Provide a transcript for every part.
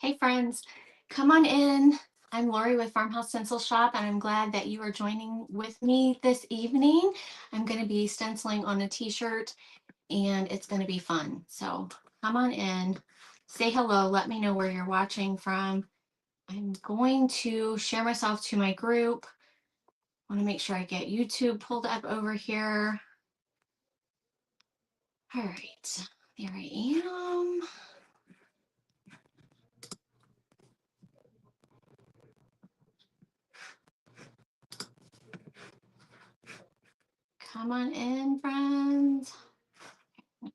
Hey friends, come on in. I'm Lori with Farmhouse Stencil Shop, and I'm glad that you are joining with me this evening. I'm going to be stenciling on a t-shirt, and it's going to be fun. So come on in, say hello, let me know where you're watching from. I'm going to share myself to my group. I want to make sure I get YouTube pulled up over here. All right, there I am. Come on in, friends.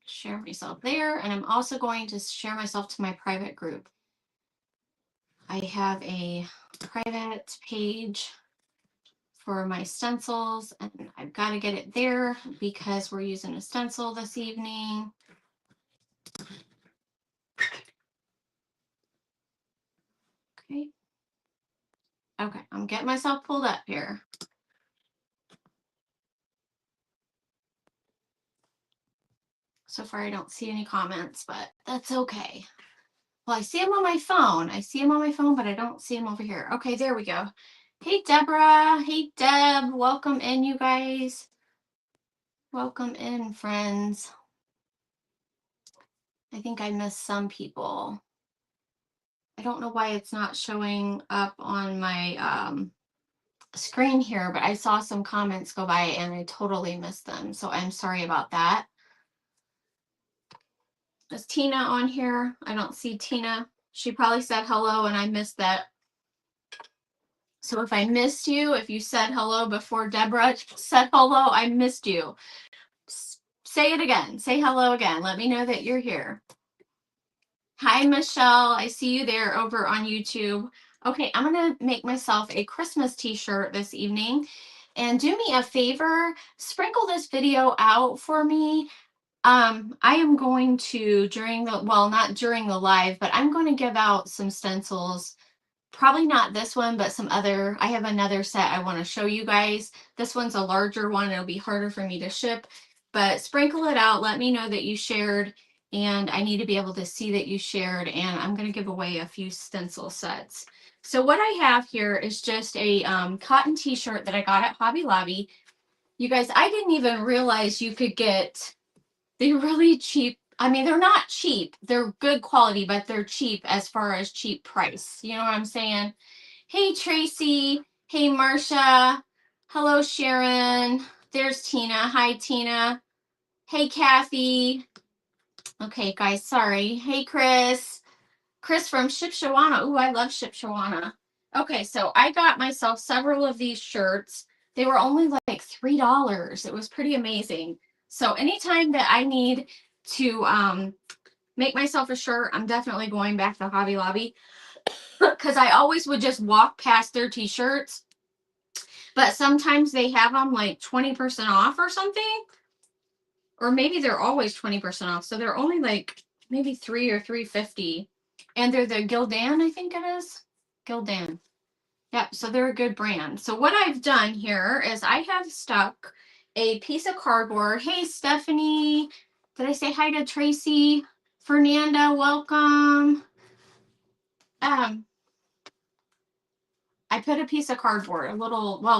Share myself there, and I'm also going to share myself to my private group. I have a private page for my stencils, and I've got to get it there because we're using a stencil this evening. Okay, I'm getting myself pulled up here. So far I don't see any comments, but that's okay. Well, I see them on my phone. But I don't see them over here. Okay, there we go. Hey, Deborah. Hey, Deb. Welcome in, you guys. Welcome in, friends. I think I missed some people. I don't know why it's not showing up on my screen here, but I saw some comments go by and I totally missed them. So I'm sorry about that. Is Tina on here? I don't see Tina. She probably said hello and I missed that. So if I missed you, if you said hello before Deborah said hello, I missed you. Say it again. Say hello again. Let me know that you're here. Hi, Michelle. I see you there over on YouTube. Okay, I'm going to make myself a Christmas t-shirt this evening. And do me a favor, sprinkle this video out for me. I am going to, not during the live, but I'm going to give out some stencils. Probably not this one, but some other. I have another set I want to show you guys. This one's a larger one. It'll be harder for me to ship. But sprinkle it out. Let me know that you shared. And I need to be able to see that you shared, and I'm going to give away a few stencil sets. So what I have here is just a cotton t-shirt that I got at Hobby Lobby. You guys, I didn't even realize you could get the really cheap. I mean, they're not cheap. They're good quality, but they're cheap as far as cheap price. You know what I'm saying? Hey, Tracy. Hey, Marcia. Hello, Sharon. There's Tina. Hi, Tina. Hey, Kathy. Okay, guys, sorry. Hey, Chris. Chris from Shipshawana. Ooh, I love Shipshawana. Okay, so I got myself several of these shirts. They were only like $3. It was pretty amazing. So anytime that I need to make myself a shirt, I'm definitely going back to Hobby Lobby because I always would just walk past their t-shirts. But sometimes they have them like 20% off or something. Or maybe they're always 20% off. So they're only like maybe $3 or $3.50. And they're the Gildan, I think it is. Gildan. Yep, so they're a good brand. So what I've done here is I have stuck a piece of cardboard. Hey, Stephanie. Did I say hi to Tracy? Fernanda, welcome. I put a piece of cardboard,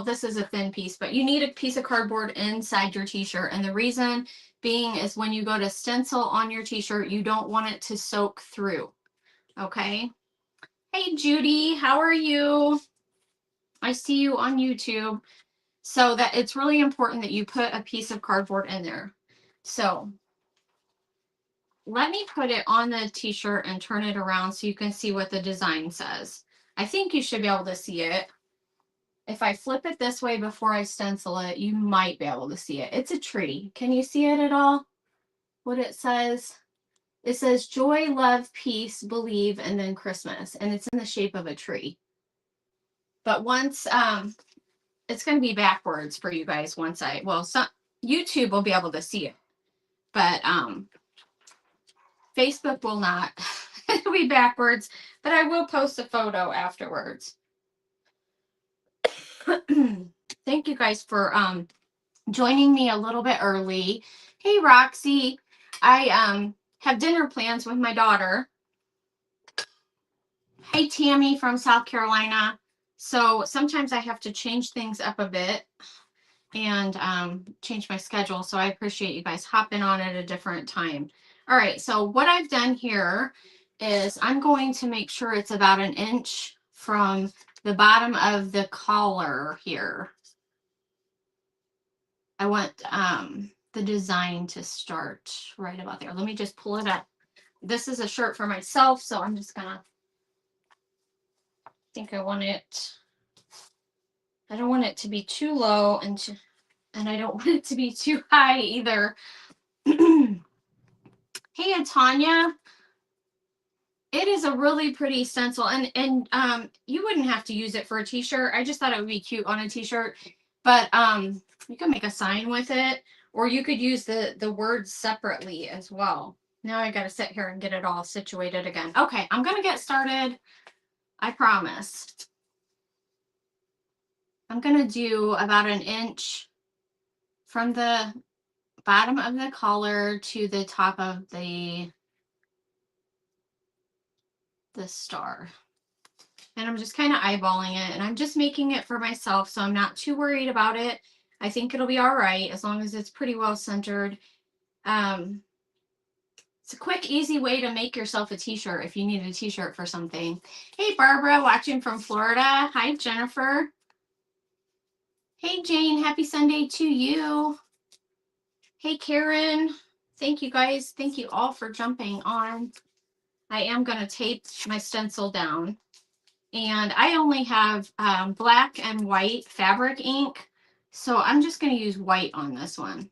this is a thin piece, but you need a piece of cardboard inside your t-shirt. And the reason being is when you go to stencil on your t-shirt, you don't want it to soak through. Okay. Hey, Judy, how are you? I see you on YouTube. So that it's really important that you put a piece of cardboard in there. So let me put it on the t-shirt and turn it around so you can see what the design says. I think you should be able to see it. If I flip it this way before I stencil it, you might be able to see it. It's a tree. Can you see it at all? What it says? It says joy, love, peace, believe, and then Christmas. And it's in the shape of a tree. But once, it's going to be backwards for you guys once YouTube will be able to see it. But Facebook will not. It'll be backwards. But I will post a photo afterwards. Thank you guys for joining me a little bit early. Hey, Roxy. I have dinner plans with my daughter. Hey, Tammy from South Carolina. So sometimes I have to change things up a bit and change my schedule. So I appreciate you guys hopping on at a different time. All right, so what I've done here is I'm going to make sure it's about an inch from the bottom of the collar here. I want the design to start right about there. Let me just pull it up. This is a shirt for myself, so I'm just gonna think I want it. I don't want it to be too low and I don't want it to be too high either. Hey, Tanya. It is a really pretty stencil, and you wouldn't have to use it for a t-shirt. I just thought it would be cute on a t-shirt, but you can make a sign with it, or you could use the words separately as well. Now I got to sit here and get it all situated again. Okay, I'm gonna get started. I promise. I'm gonna do about an inch from the bottom of the collar to the top of the star. And I'm just kind of eyeballing it, and I'm just making it for myself, so I'm not too worried about it. I think it'll be all right as long as it's pretty well centered. It's a quick, easy way to make yourself a t-shirt if you need a t-shirt for something. Hey, Barbara, watching from Florida. Hi, Jennifer. Hey, Jane, happy Sunday to you. Hey, Karen. Thank you, guys. Thank you all for jumping on. I am going to tape my stencil down. And I only have black and white fabric ink, so I'm just going to use white on this one.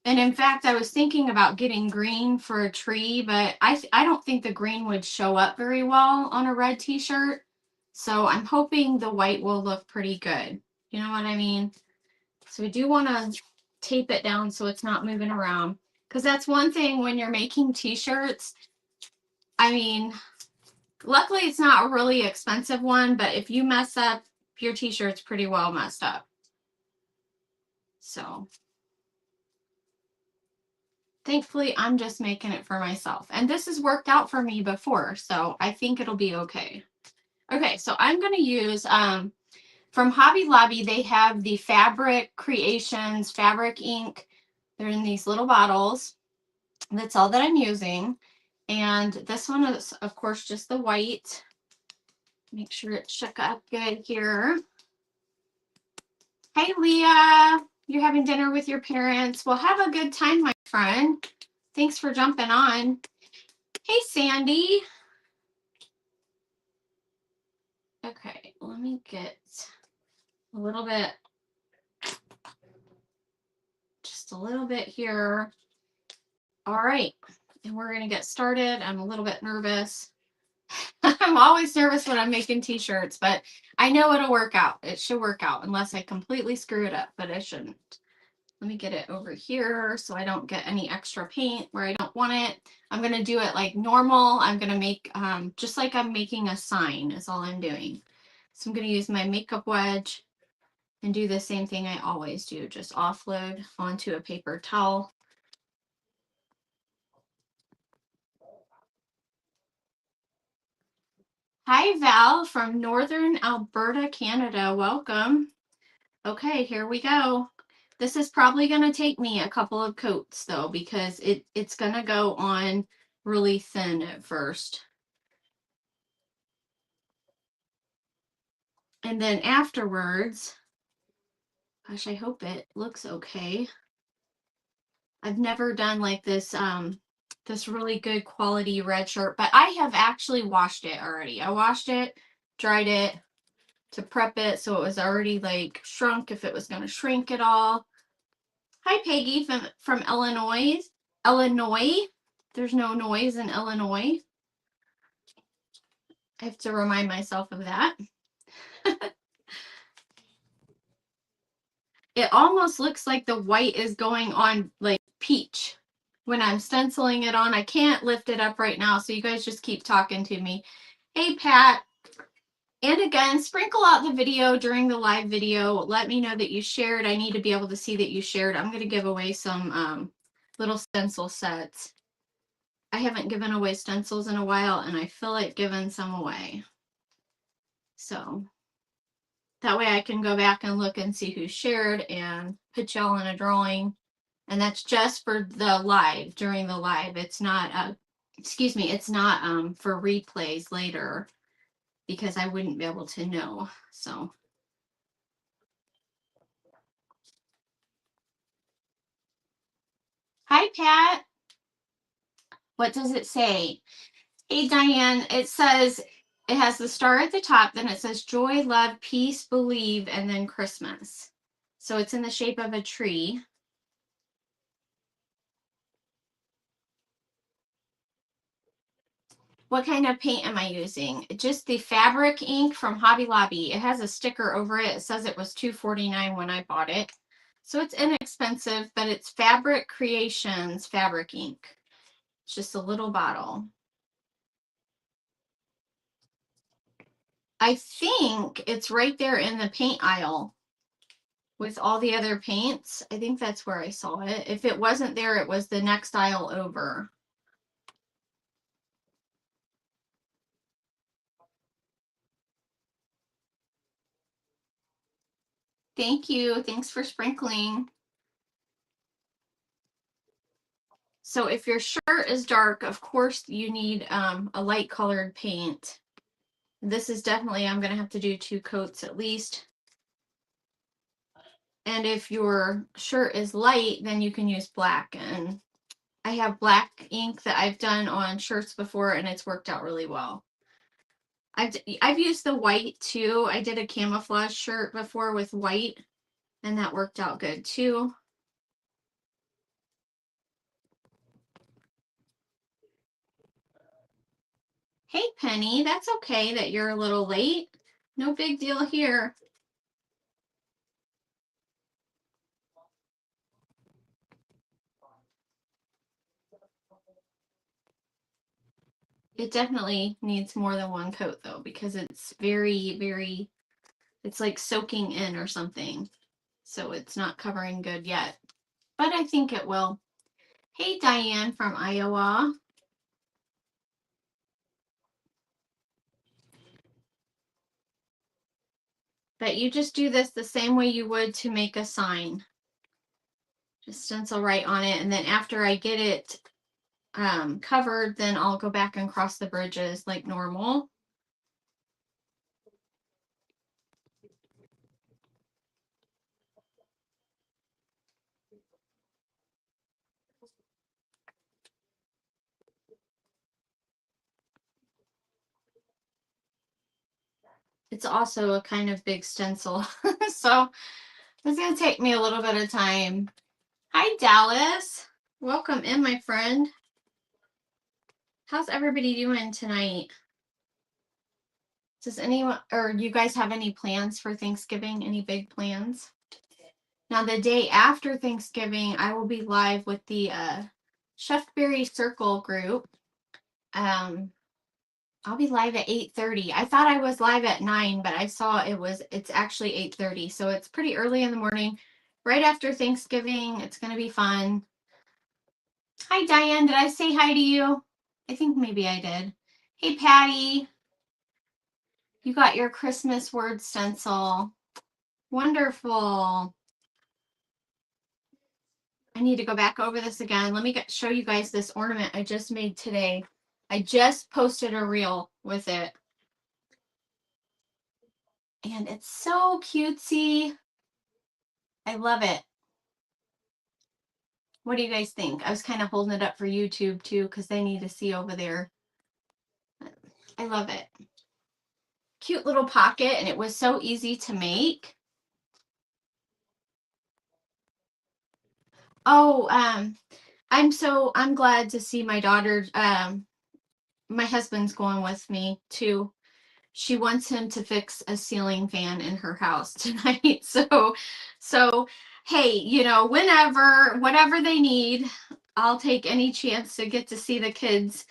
And in fact, I was thinking about getting green for a tree, but I don't think the green would show up very well on a red t-shirt. So I'm hoping the white will look pretty good. You know what I mean? So we do want to tape it down so it's not moving around, because that's one thing when you're making t-shirts. I mean, luckily it's not a really expensive one, but if you mess up, your t-shirt's pretty well messed up. So thankfully I'm just making it for myself, and this has worked out for me before, so I think it'll be okay. Okay, so I'm going to use from Hobby Lobby. They have the Fabric Creations fabric ink. They're in these little bottles. That's all that I'm using. And this one is, of course, just the white. Make sure it shook up good here. Hey, Leah. You're having dinner with your parents. Well, have a good time, my friend. Thanks for jumping on. Hey, Sandy. Okay, let me get a little bit, just a little bit here. All right, and we're going to get started. I'm a little bit nervous. I'm always nervous when I'm making t-shirts, but I know it'll work out. It should work out unless I completely screw it up, but it shouldn't. Let me get it over here so I don't get any extra paint where I don't want it. I'm going to do it like normal. I'm going to make just like I'm making a sign is all I'm doing. So I'm going to use my makeup wedge and do the same thing I always do. Just offload onto a paper towel. Hi, Val from Northern Alberta, Canada. Welcome. Okay, here we go. This is probably going to take me a couple of coats though, because it's going to go on really thin at first. And then afterwards, gosh, I hope it looks okay. I've never done like this this really good quality red shirt, but I have actually washed it already. I washed it, dried it to prep it so it was already like shrunk if it was going to shrink at all. Hi, Peggy from Illinois. Illinois. There's no noise in Illinois. I have to remind myself of that. It almost looks like the white is going on like peach when I'm stenciling it on. I can't lift it up right now, so you guys just keep talking to me. Hey, Pat. And again, sprinkle out the video during the live video. Let me know that you shared. I need to be able to see that you shared. I'm going to give away some little stencil sets. I haven't given away stencils in a while, and I feel like giving some away. So that way I can go back and look and see who shared and put y'all in a drawing. And that's just for the live, during the live. It's not, excuse me, it's not for replays later, because I wouldn't be able to know. So. Hi, Pat. What does it say? Hey, Diane, it says, it has the star at the top, then it says joy, love, peace, believe, and then Christmas. So it's in the shape of a tree. What kind of paint am I using? Just the fabric ink from Hobby Lobby. It has a sticker over it. It says it was $2.49 when I bought it. So it's inexpensive, but it's Fabric Creations fabric ink. It's just a little bottle. I think it's right there in the paint aisle with all the other paints. I think that's where I saw it. If it wasn't there, it was the next aisle over. Thank you. Thanks for sprinkling. So if your shirt is dark, of course you need a light colored paint. This is definitely, I'm going to have to do 2 coats at least. And if your shirt is light, then you can use black. And I have black ink that I've done on shirts before, and it's worked out really well. I've used the white too. I did a camouflage shirt before with white, and that worked out good too. Hey, Penny, that's okay that you're a little late. No big deal here. It definitely needs more than 1 coat though, because it's very, very, it's like soaking in or something. So it's not covering good yet, but I think it will. Hey, Diane from Iowa. But you just do this the same way you would to make a sign. Just stencil right on it, and then after I get it covered, then I'll go back and cross the bridges like normal. It's also a kind of big stencil, so it's going to take me a little bit of time. Hi, Dallas. Welcome in, my friend. How's everybody doing tonight? Does anyone, or you guys have any plans for Thanksgiving? Any big plans? Now, the day after Thanksgiving, I will be live with the Chefberry Circle group. I'll be live at 8:30. I thought I was live at 9, but I saw it's actually 8:30. So it's pretty early in the morning, right after Thanksgiving. It's going to be fun. Hi, Diane. Did I say hi to you? I think maybe I did. Hey, Patty. You got your Christmas word stencil. Wonderful. I need to go back over this again. Let me show you guys this ornament I just made today. I just posted a reel with it. And it's so cutesy. I love it. What do you guys think? I was kind of holding it up for YouTube too, because they need to see over there. I love it. Cute little pocket, and it was so easy to make. Oh, I'm glad to see my daughter. My husband's going with me too. She wants him to fix a ceiling fan in her house tonight. So hey, whenever, whatever they need, I'll take any chance to get to see the kids,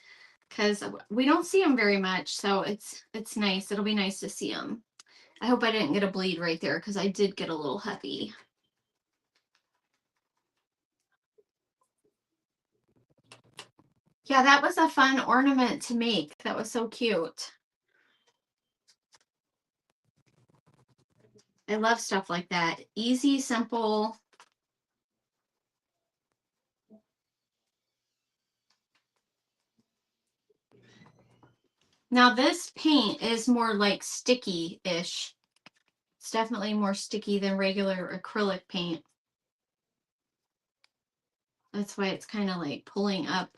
because we don't see them very much. So it's nice. It'll be nice to see them. I hope I didn't get a bleed right there, because I did get a little heavy. Yeah, that was a fun ornament to make. That was so cute. I love stuff like that. Easy, simple. Now this paint is more like sticky-ish. It's definitely more sticky than regular acrylic paint. That's why it's kind of like pulling up.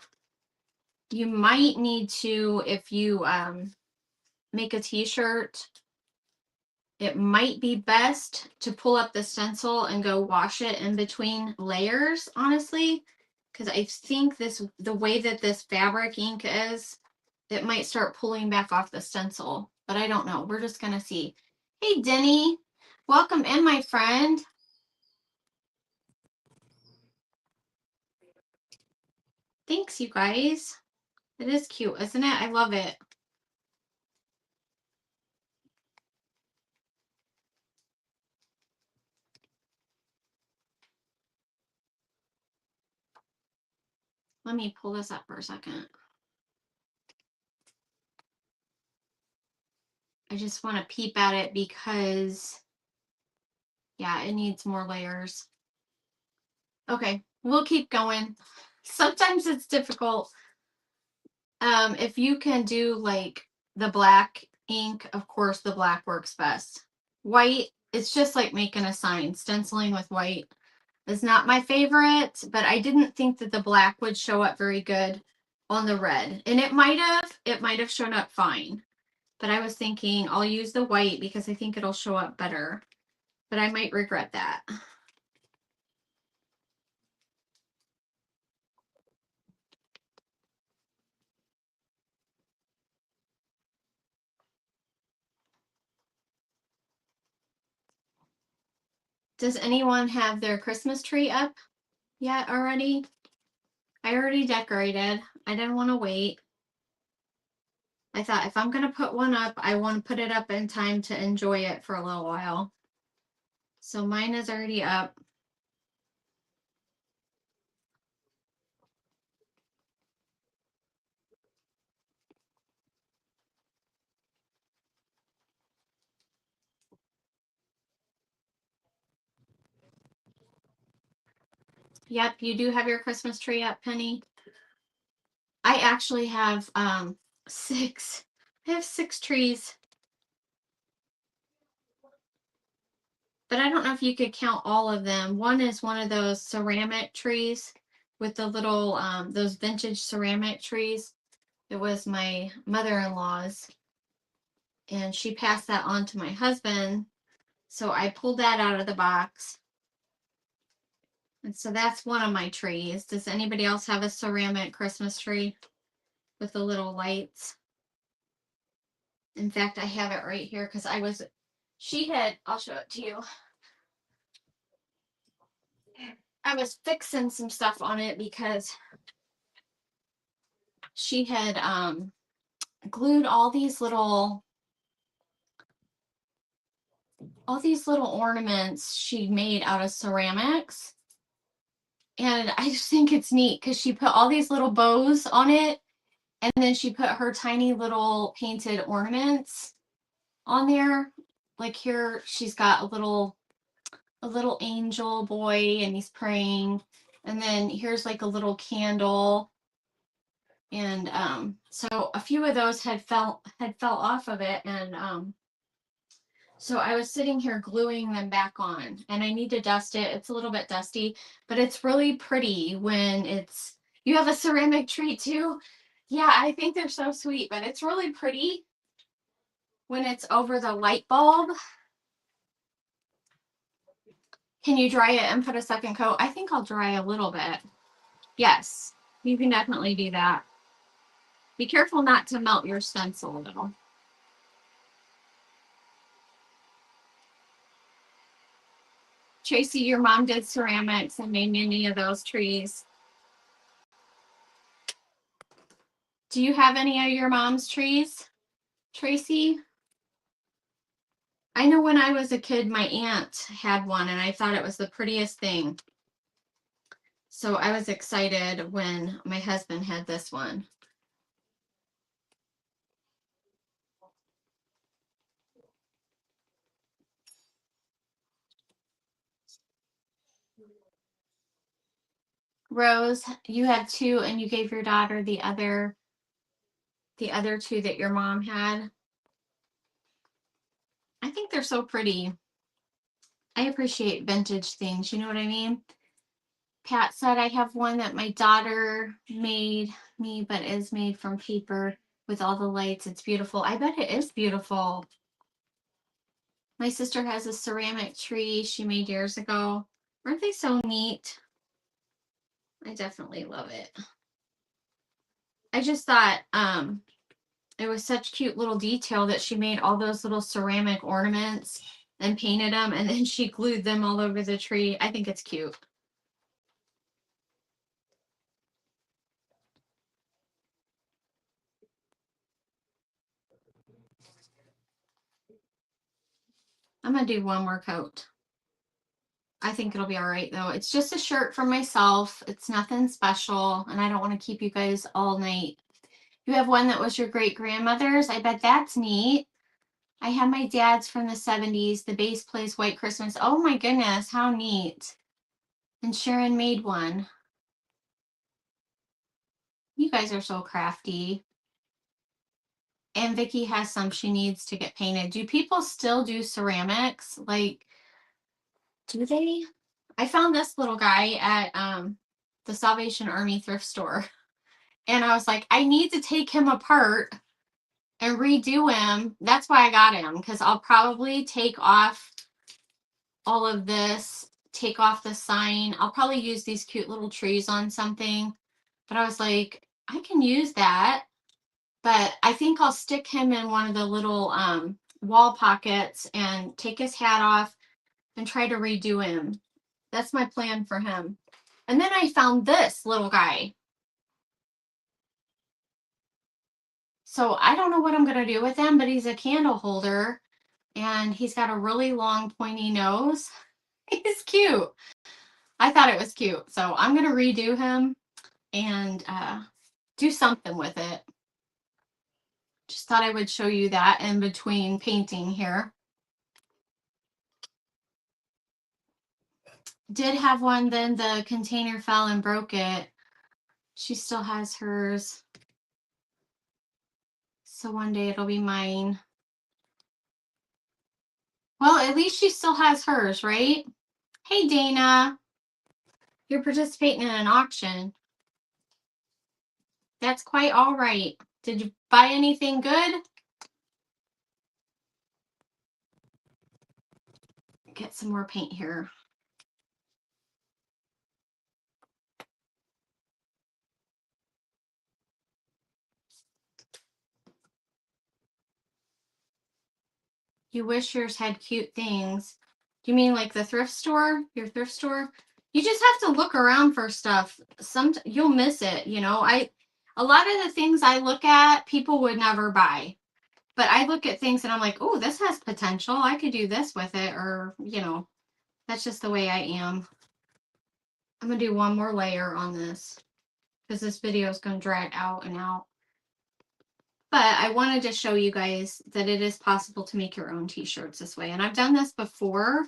You might need to, if you make a t-shirt, it might be best to pull up the stencil and go wash it in between layers, honestly, because I think the way that this fabric ink is, it might start pulling back off the stencil, but I don't know. We're just gonna see. Hey, Denny, welcome in, my friend. Thanks, you guys. It is cute, isn't it? I love it. Let me pull this up for a second. I just want to peep at it because, yeah, it needs more layers. Okay, we'll keep going. Sometimes it's difficult. If you can do like the black ink, of course the black works best. White, it's just like making a sign. Stenciling with white is not my favorite, but I didn't think that the black would show up very good on the red. And it might have shown up fine. But I was thinking I'll use the white because I think it'll show up better. But I might regret that. Does anyone have their Christmas tree up yet already? I already decorated. I didn't want to wait. I thought if I'm going to put one up, I want to put it up in time to enjoy it for a little while. So mine is already up. Yep, you do have your Christmas tree up, Penny. I actually have 6. I have 6 trees. But I don't know if you could count all of them. One is one of those ceramic trees with the little those vintage ceramic trees. It was my mother-in-law's, and she passed that on to my husband. So I pulled that out of the box. And so that's one of my trees. Does anybody else have a ceramic Christmas tree with the little lights? In fact, I have it right here because I'll show it to you. I was fixing some stuff on it because she had glued all these little ornaments she made out of ceramics. And I just think it's neat because she put all these little bows on it, and then she put her tiny little painted ornaments on there. Like here, she's got a little angel boy, and he's praying. And then here's like a little candle. And so a few of those had fell off of it, and so I was sitting here gluing them back on, and I need to dust it. It's a little bit dusty, but it's really pretty when you have a ceramic tree too. Yeah, I think they're so sweet, but it's really pretty when it's over the light bulb. Can you dry it and put a second coat? I think I'll dry a little bit. Yes, you can definitely do that. Be careful not to melt your stencil though. Tracy, your mom did ceramics and made many of those trees. Do you have any of your mom's trees, Tracy? I know when I was a kid, my aunt had one, and I thought it was the prettiest thing. So I was excited when my husband had this one. Rose, you have two and you gave your daughter the other two that your mom had. I think they're so pretty. I appreciate vintage things, you know what I mean? Pat said I have one that my daughter made me, but is made from paper with all the lights. It's beautiful. I bet it is beautiful. My sister has a ceramic tree she made years ago. Aren't they so neat? I definitely love it. I just thought it was such cute little detail that she made all those little ceramic ornaments and painted them, and then she glued them all over the tree. I think it's cute. I'm gonna do one more coat. I think it'll be all right though. It's just a shirt for myself. It's nothing special, and I don't want to keep you guys all night. You have one that was your great grandmother's. I bet that's neat. I have my dad's from the 70s. The bass plays White Christmas. Oh my goodness, how neat. And Sharon made one. You guys are so crafty. And Vicky has some she needs to get painted. Do people still do ceramics? Like, do they? I found this little guy at the Salvation Army thrift store. And I was like, I need to take him apart and redo him. That's why I got him, because I'll probably take off all of this, take off the sign. I'll probably use these cute little trees on something. But I was like, I can use that. But I think I'll stick him in one of the little wall pockets and take his hat off and try to redo him. That's my plan for him. And then I found this little guy. So I don't know what I'm going to do with him, but he's a candle holder and he's got a really long pointy nose. He's cute. I thought it was cute. So I'm going to redo him and do something with it. Just thought I would show you that in between painting here. Did have one, then the container fell and broke it. She still has hers. So one day it'll be mine. Well, at least she still has hers, right? Hey, Dana. You're participating in an auction. That's quite all right. Did you buy anything good? Get some more paint here. You wish yours had cute things. You mean like the thrift store? Your thrift store? You just have to look around for stuff. You'll miss it, you know. A lot of the things I look at, people would never buy. But I look at things and I'm like, oh, this has potential. I could do this with it, or, you know, that's just the way I am. I'm gonna do one more layer on this because this video is gonna drag out and out. But I wanted to show you guys that it is possible to make your own t-shirts this way. And I've done this before.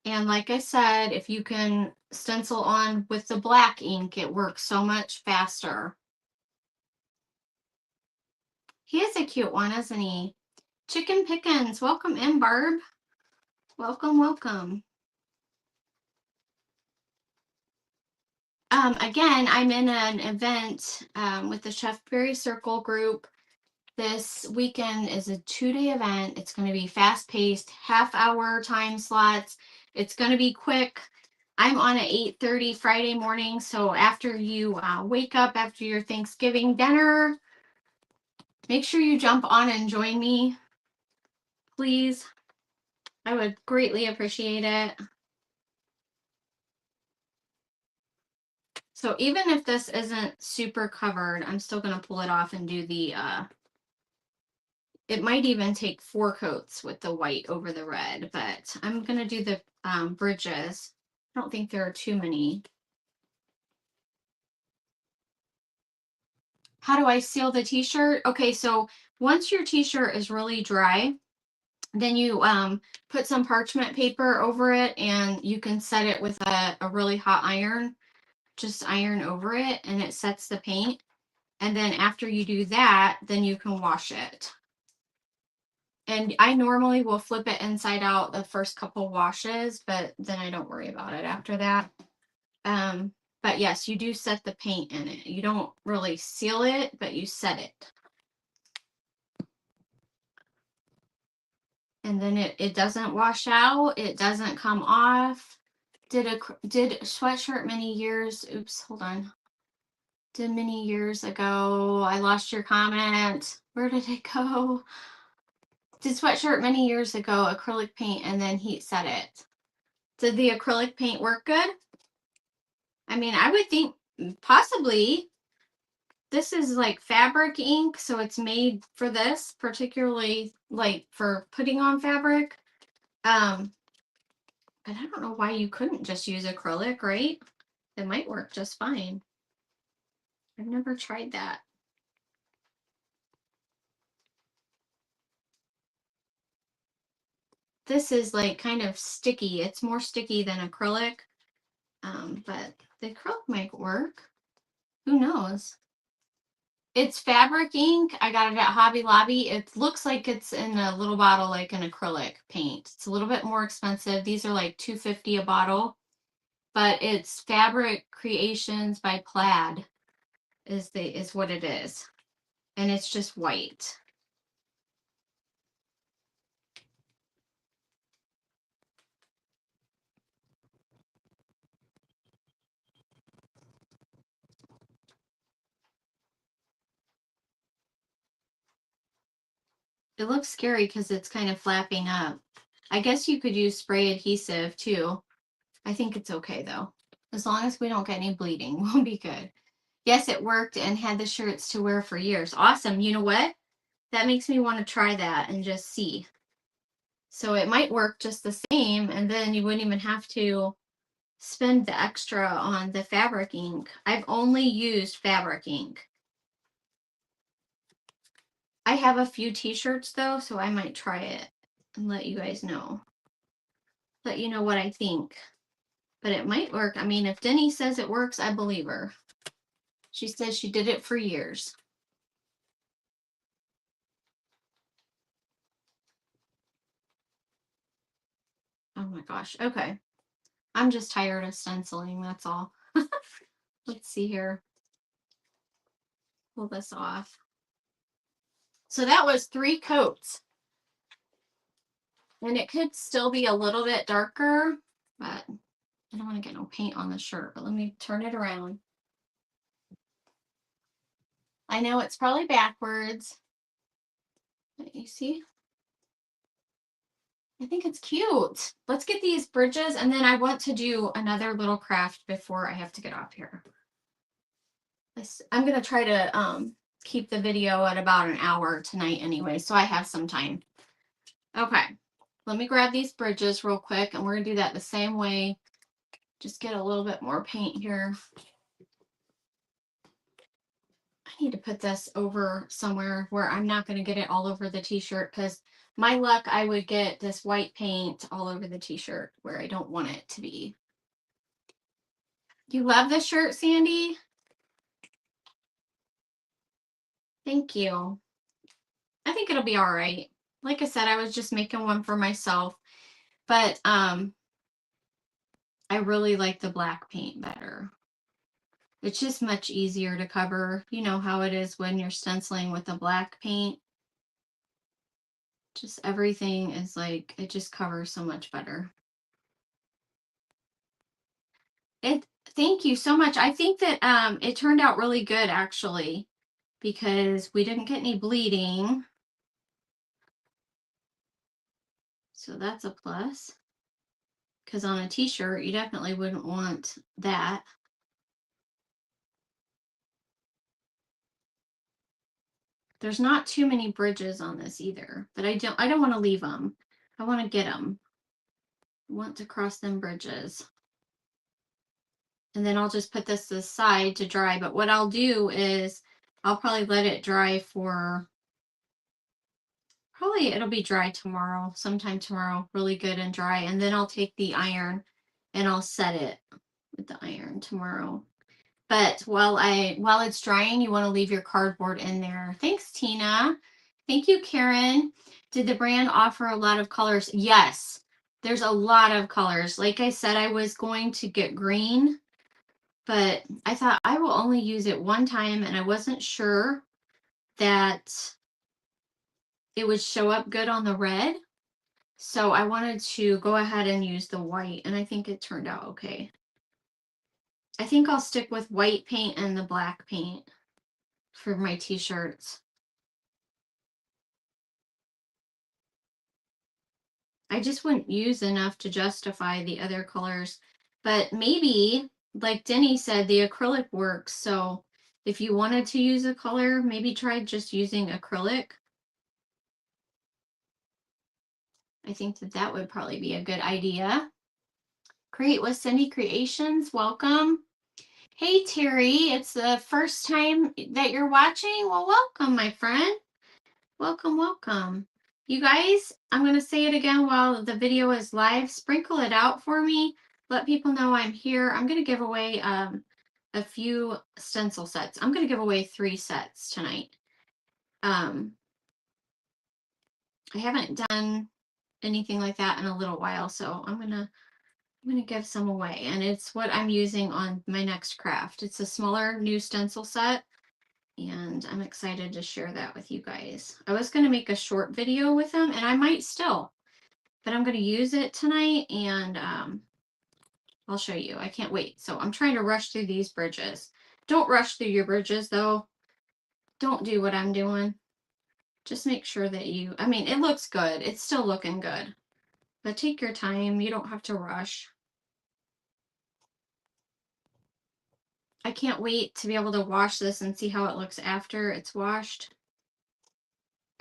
And like I said, if you can stencil on with the black ink, it works so much faster. He is a cute one, isn't he? Chicken Pickens, welcome in, Barb. Welcome, welcome. Again, I'm in an event with the Chef Berry Circle group. This weekend is a 2-day event. It's going to be fast-paced, half-hour time slots. It's going to be quick. I'm on at 8:30 Friday morning, so after you wake up after your Thanksgiving dinner, make sure you jump on and join me, please. I would greatly appreciate it. So even if this isn't super covered, I'm still going to pull it off and do the it might even take 4 coats with the white over the red, but I'm going to do the bridges. I don't think there are too many. How do I seal the t-shirt? Okay, so once your t-shirt is really dry, then you put some parchment paper over it, and you can set it with a really hot iron. Just iron over it, and it sets the paint. And then after you do that, then you can wash it. And I normally will flip it inside out the first couple washes, but then I don't worry about it after that. But yes, you do set the paint in it. You don't really seal it, but you set it. And then it doesn't wash out. It doesn't come off. Did sweatshirt many years. Oops, hold on. Did many years ago. I lost your comment. Where did it go? Did sweatshirt many years ago, acrylic paint, and then heat set it. Did the acrylic paint work good? I mean, I would think possibly. This is like fabric ink, so it's made for this, particularly like for putting on fabric. But I don't know why you couldn't just use acrylic, right? It might work just fine. I've never tried that. This is like kind of sticky. It's more sticky than acrylic. But the acrylic might work. Who knows? It's fabric ink. I got it at Hobby Lobby. It looks like it's in a little bottle like an acrylic paint. It's a little bit more expensive. These are like $2.50 a bottle. But it's Fabric Creations by Plaid is what it is. And it's just white. It looks scary because it's kind of flapping up. I guess you could use spray adhesive too. I think it's okay though. As long as we don't get any bleeding, we'll be good. Yes, it worked and had the shirts to wear for years. Awesome. You know what? That makes me want to try that and just see. So it might work just the same, and then you wouldn't even have to spend the extra on the fabric ink. I've only used fabric ink. I have a few t-shirts though, so I might try it and let you guys know. Let you know what I think. But it might work. I mean, if Denny says it works, I believe her. She says she did it for years. Oh my gosh. Okay. I'm just tired of stenciling, that's all. Let's see here. Pull this off. So that was 3 coats. And it could still be a little bit darker, but I don't want to get no paint on the shirt. But let me turn it around. I know it's probably backwards. But you see? I think it's cute. Let's get these bridges, and then I want to do another little craft before I have to get off here. I'm going to try to keep the video at about an hour tonight anyway, so I have some time. Okay, let me grab these bridges real quick, and we're going to do that the same way. Just get a little bit more paint here. I need to put this over somewhere where I'm not going to get it all over the t-shirt, because my luck, I would get this white paint all over the t-shirt where I don't want it to be. You love this shirt, Sandy? Thank you. I think it'll be all right. Like I said, I was just making one for myself, but I really like the black paint better. It's just much easier to cover. You know how it is when you're stenciling with the black paint. Just everything is like, it just covers so much better. Thank you so much. I think that it turned out really good actually, because we didn't get any bleeding. So that's a plus. Because on a t-shirt, you definitely wouldn't want that. There's not too many bridges on this either, but I don't want to leave them. I want to get them. I want to cross them bridges. And then I'll just put this to the side to dry. But what I'll do is I'll probably let it dry for, probably it'll be dry tomorrow, sometime tomorrow, really good and dry. And then I'll take the iron and I'll set it with the iron tomorrow. But while it's drying, you want to leave your cardboard in there. Thanks, Tina. Thank you, Karen. Did the brand offer a lot of colors? Yes, there's a lot of colors. Like I said, I was going to get green, but I thought I will only use it one time, and I wasn't sure that it would show up good on the red. So I wanted to go ahead and use the white, and I think it turned out okay. I think I'll stick with white paint and the black paint for my t-shirts. I just wouldn't use enough to justify the other colors. But maybe, like Denny said, the acrylic works. So if you wanted to use a color, maybe try just using acrylic. I think that would probably be a good idea. Create with Cindy Creations. Welcome. Hey, Terry, it's the first time that you're watching. Well, welcome, my friend. Welcome, welcome. You guys, I'm going to say it again while the video is live. Sprinkle it out for me. Let people know I'm here. I'm going to give away a few stencil sets. I'm going to give away 3 sets tonight. I haven't done anything like that in a little while, so I'm going to give some away. And it's what I'm using on my next craft. It's a smaller new stencil set. And I'm excited to share that with you guys. I was going to make a short video with them, and I might still, but I'm going to use it tonight, and I'll show you. I can't wait. So I'm trying to rush through these bridges. Don't rush through your bridges, though. Don't do what I'm doing. Just make sure that you, I mean, it looks good. It's still looking good. But take your time. You don't have to rush. I can't wait to be able to wash this and see how it looks after it's washed.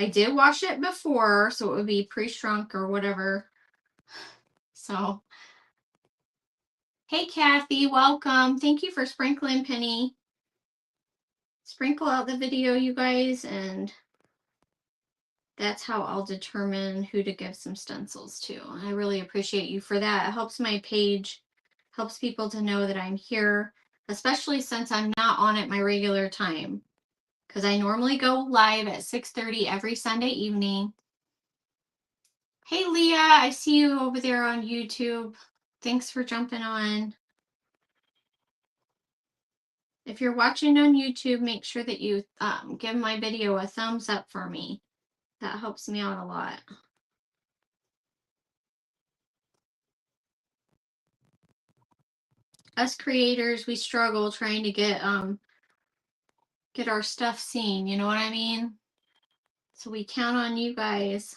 I did wash it before, so it would be pre-shrunk or whatever. So, hey, Kathy, welcome. Thank you for sprinkling, Penny. Sprinkle out the video, you guys, and that's how I'll determine who to give some stencils to. I really appreciate you for that. It helps my page, helps people to know that I'm here, especially since I'm not on at my regular time, because I normally go live at 6:30 every Sunday evening. Hey, Leah, I see you over there on YouTube. Thanks for jumping on. If you're watching on YouTube, make sure that you give my video a thumbs up for me. That helps me out a lot. Us creators, we struggle trying to get our stuff seen, you know what I mean? So we count on you guys.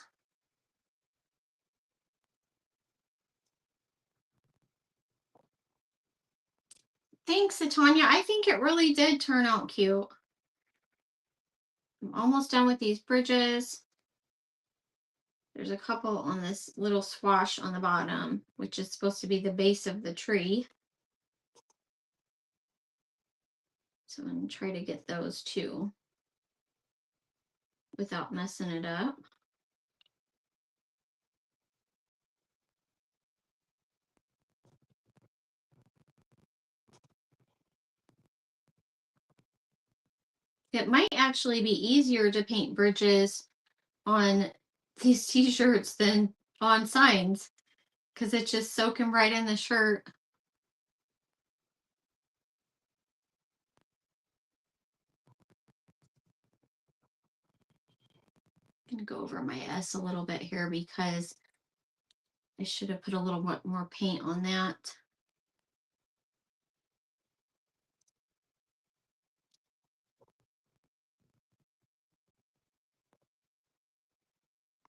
Thanks, Tanya. I think it really did turn out cute. I'm almost done with these bridges. There's a couple on this little swash on the bottom, which is supposed to be the base of the tree. So I'm going to try to get those too without messing it up. It might actually be easier to paint bridges on these t-shirts than on signs, because it's just soaking right in the shirt. I'm going to go over my S a little bit here because I should have put a little bit more paint on that.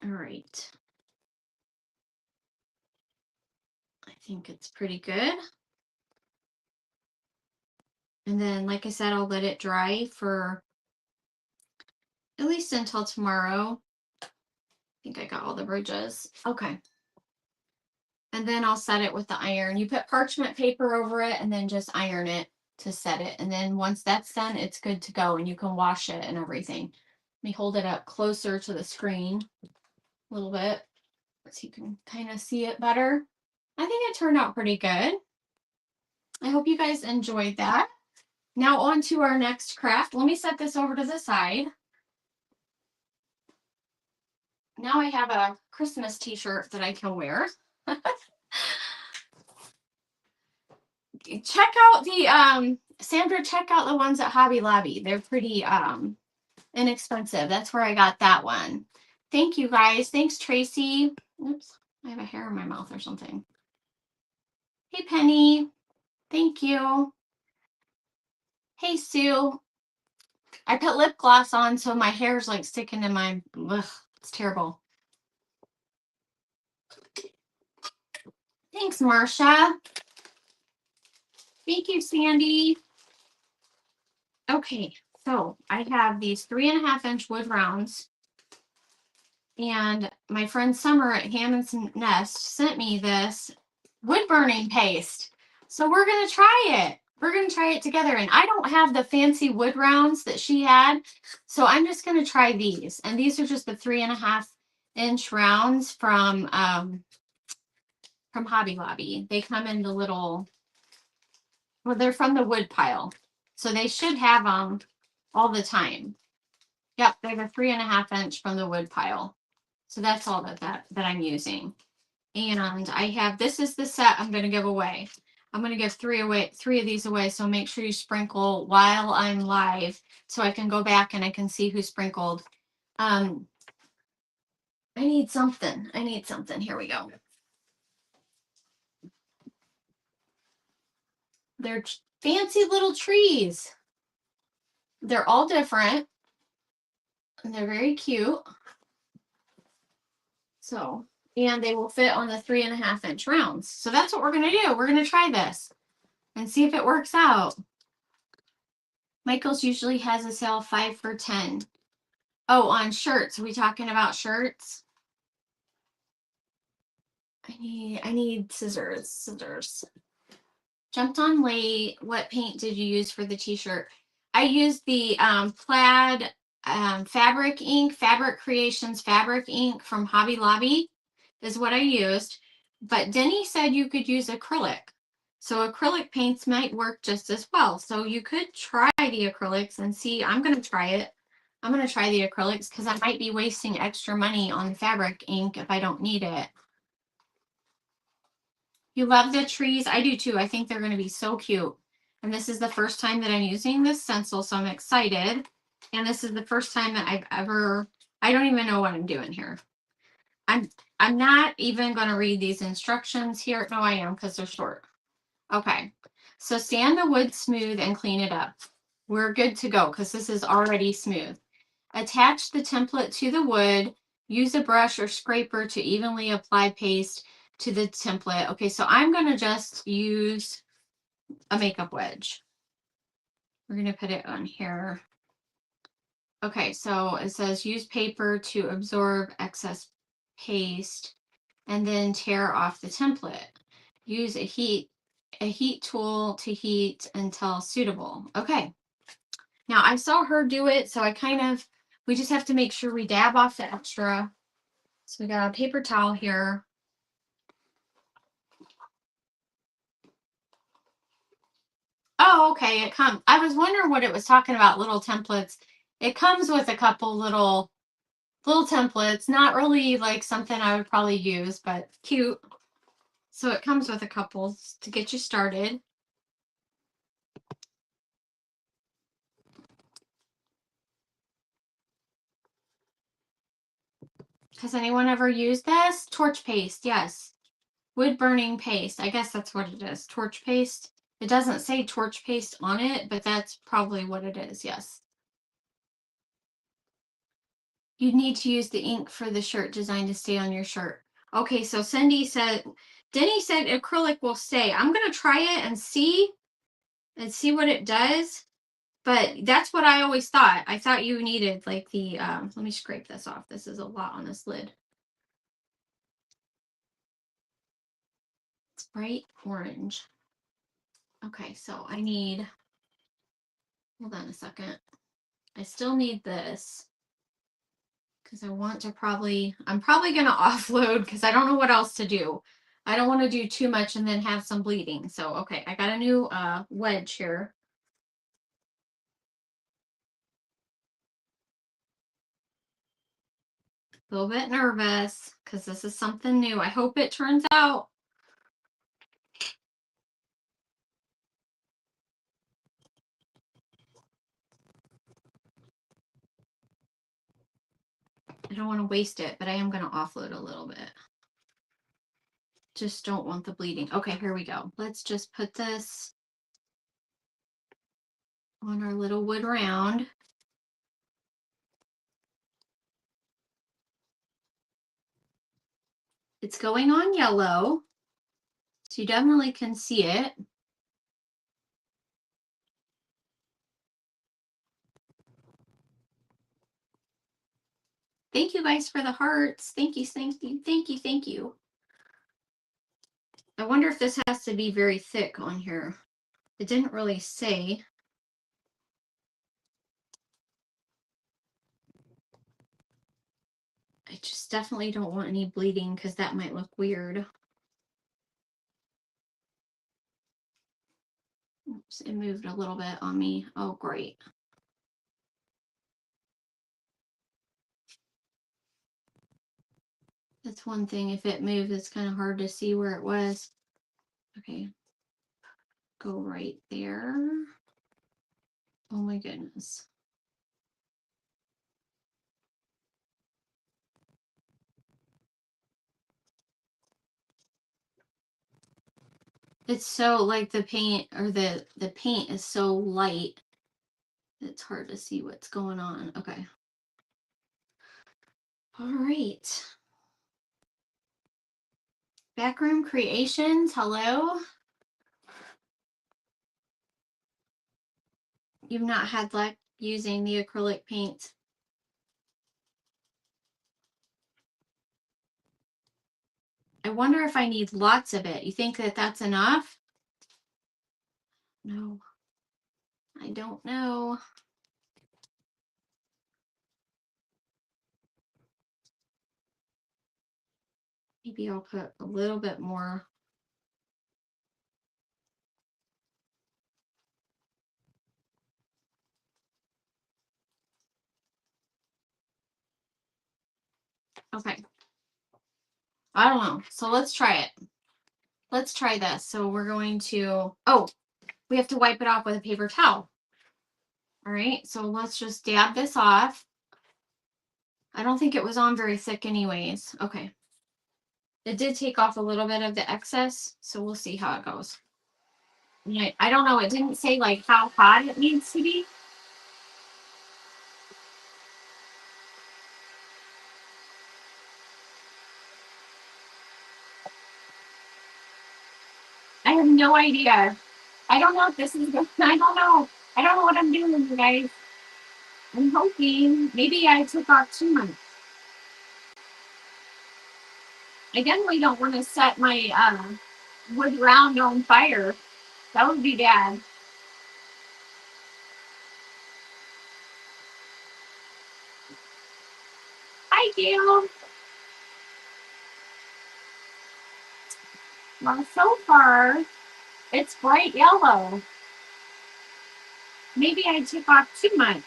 All right. I think it's pretty good. And then, like I said, I'll let it dry for at least until tomorrow. I think I got all the bridges. Okay. And then I'll set it with the iron. You put parchment paper over it and then just iron it to set it. And then once that's done, it's good to go and you can wash it and everything. Let me hold it up closer to the screen a little bit so you can kind of see it better. I think it turned out pretty good. I hope you guys enjoyed that. Now on to our next craft. Let me set this over to the side. Now I have a Christmas t-shirt that I can wear. Check out the Sandra, check out the ones at Hobby Lobby. They're pretty inexpensive. That's where I got that one. Thank you guys. Thanks, Tracy. Oops, I have a hair in my mouth or something. Hey, Penny. Thank you. Hey, Sue. I put lip gloss on so my hair's like sticking in my, ugh, it's terrible. Thanks, Marcia. Thank you, Sandy. Okay, so I have these 3.5-inch wood rounds. And my friend Summer at Hammond's Nest sent me this wood burning paste. So we're going to try it. We're going to try it together. And I don't have the fancy wood rounds that she had. So I'm just going to try these. And these are just the 3.5-inch rounds from Hobby Lobby. They come in the little, well, they're from the wood pile. So they should have them all the time. Yep, they're the 3.5-inch from the wood pile. So that's all that I'm using. And I have, this is the set I'm going to give away. I'm going to give three of these away. So make sure you sprinkle while I'm live so I can go back and I can see who sprinkled. I need something. Here we go. They're fancy little trees. They're all different. And they're very cute. So, and they will fit on the 3.5-inch rounds. So that's what we're going to do. We're going to try this and see if it works out. Michael's usually has a sale 5 for $10. Oh, on shirts. Are we talking about shirts? I need scissors. Jumped on late. What paint did you use for the t-shirt? I used the plaid fabric ink, Fabric Creations fabric ink from Hobby Lobby is what I used. But Denny said you could use acrylic. So acrylic paints might work just as well. So you could try the acrylics and see. I'm going to try it. I'm going to try the acrylics because I might be wasting extra money on fabric ink if I don't need it. You love the trees? I do too. I think they're going to be so cute. And this is the first time that I'm using this stencil, so I'm excited. And this is the first time that I've ever, I don't even know what I'm doing here. I'm not even going to read these instructions here. No, I am because they're short. Okay. So sand the wood smooth and clean it up. We're good to go because this is already smooth. Attach the template to the wood. Use a brush or scraper to evenly apply paste to the template. Okay, so I'm going to just use a makeup wedge. We're going to put it on here. Okay, so it says use paper to absorb excess paste and then tear off the template. Use a heat tool to heat until suitable. Okay. Now I saw her do it, so we just have to make sure we dab off the extra. So we got a paper towel here. Oh, okay. I was wondering what it was talking about, little templates. It comes with a couple little templates, not really like something I would probably use, but cute. So it comes with a couple to get you started. Has anyone ever used this? Torch paste, yes. Wood burning paste. I guess that's what it is. Torch paste. It doesn't say torch paste on it, but that's probably what it is, yes. You need to use the ink for the shirt design to stay on your shirt. Okay, so Denny said acrylic will stay. I'm going to try it and see what it does. But that's what I always thought. I thought you needed like the, let me scrape this off. This is a lot on this lid. It's bright orange. Okay, so I need Hold on a second. I still need this because I want to I'm probably going to offload because I don't know what else to do. I don't want to do too much and then have some bleeding. So, okay, I got a new wedge here. A little bit nervous because this is something new. I hope it turns out. I don't want to waste it, but I am going to offload a little bit. Just don't want the bleeding. Okay, here we go. Let's just put this on our little wood round. It's going on yellow, so you definitely can see it. Thank you guys for the hearts. Thank you, thank you, thank you, thank you. I wonder if this has to be very thick on here. It didn't really say. I just definitely don't want any bleeding because that might look weird. Oops, it moved a little bit on me. Oh, great. That's one thing. If it moved, it's kind of hard to see where it was. Okay. Go right there. Oh my goodness. It's so like the paint or the paint is so light. It's hard to see what's going on. Okay. All right. Backroom Creations, hello. You've not had luck using the acrylic paints. I wonder if I need lots of it. You think that that's enough? No. I don't know. Maybe I'll put a little bit more. Okay. I don't know. So let's try it. Let's try this. So we're going to, oh, we have to wipe it off with a paper towel. All right. So let's just dab this off. I don't think it was on very thick anyways. Okay. It did take off a little bit of the excess, so we'll see how it goes. I don't know. It didn't say like how hot it needs to be. I have no idea. I don't know if this is good. I don't know. I don't know what I'm doing, you guys. I'm hoping maybe I took off too much. I definitely don't want to set my wood round on fire. That would be bad. Hi, Gail. Well, so far, it's bright yellow. Maybe I took off too much.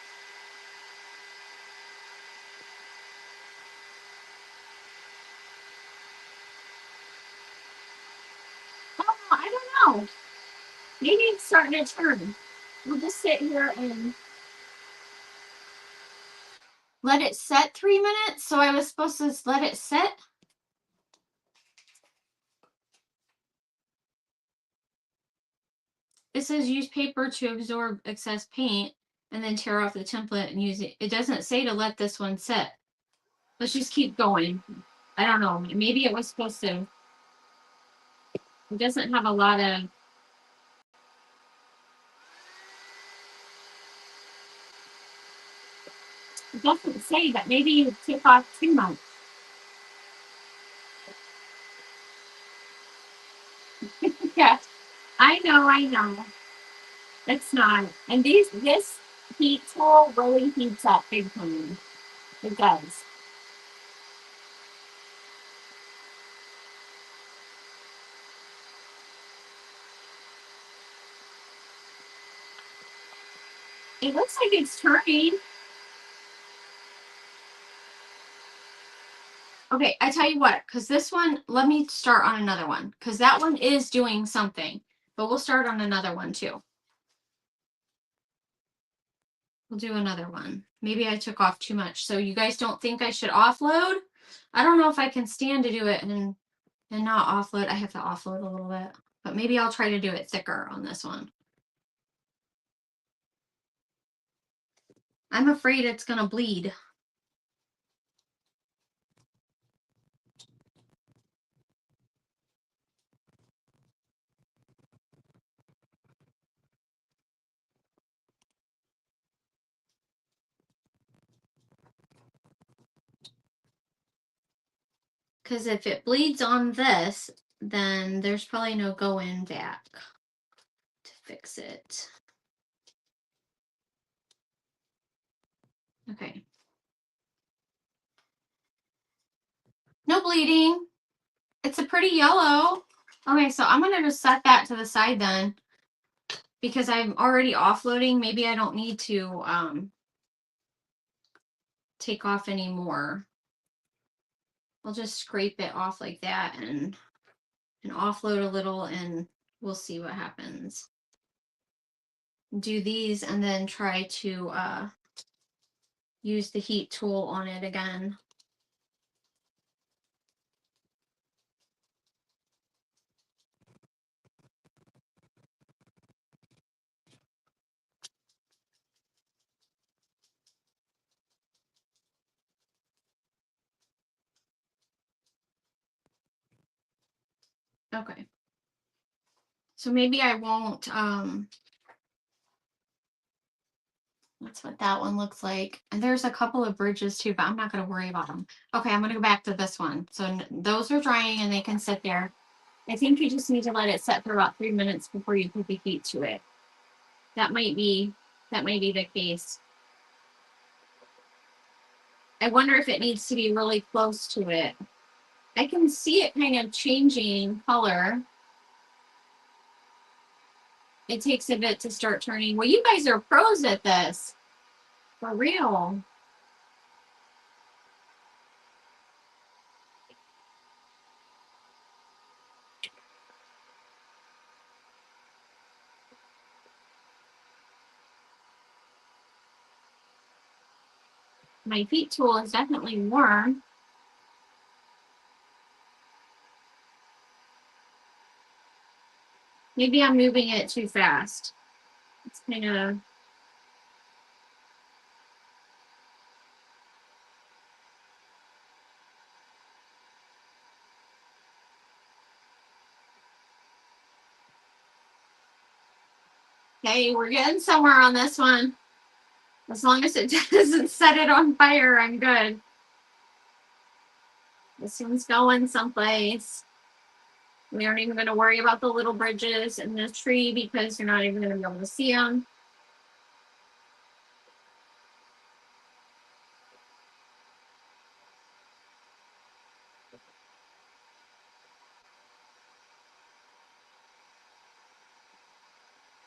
Oh, I don't know. Maybe it's starting to turn. We'll just sit here and let it set 3 minutes. So I was supposed to let it sit. It says use paper to absorb excess paint and then tear off the template and use it. It doesn't say to let this one sit. Let's just keep going. I don't know. Maybe it was supposed to. It doesn't have a lot of. It doesn't say that. Maybe you took off too much. Yeah, I know. It's not. And this heat tool really heats up big time. It does. It looks like it's turning. Okay, I tell you what, because this one, let me start on another one, because that one is doing something. But we'll start on another one too. We'll do another one. Maybe I took off too much. So you guys don't think I should offload? I don't know if I can stand to do it and not offload. I have to offload a little bit. But maybe I'll try to do it thicker on this one. I'm afraid it's going to bleed. Because if it bleeds on this, then there's probably no going back to fix it. Okay. No bleeding. It's a pretty yellow. Okay, so I'm going to just set that to the side then. Because I'm already offloading, maybe I don't need to take off any more. I'll just scrape it off like that and offload a little, and we'll see what happens. Do these and then try to use the heat tool on it again. Okay. So maybe I won't, that's what that one looks like. And there's a couple of bridges too, but I'm not going to worry about them. Okay, I'm going to go back to this one. So those are drying and they can sit there. I think you just need to let it set for about 3 minutes before you put the heat to it. That might be the case. I wonder if it needs to be really close to it. I can see it kind of changing color. It takes a bit to start turning. Well, you guys are pros at this. For real. My feet tool is definitely warm. Maybe I'm moving it too fast. It's kind of... Okay, we're getting somewhere on this one. As long as it doesn't set it on fire, I'm good. This one's going someplace. We aren't even going to worry about the little bridges in the tree because you're not even going to be able to see them.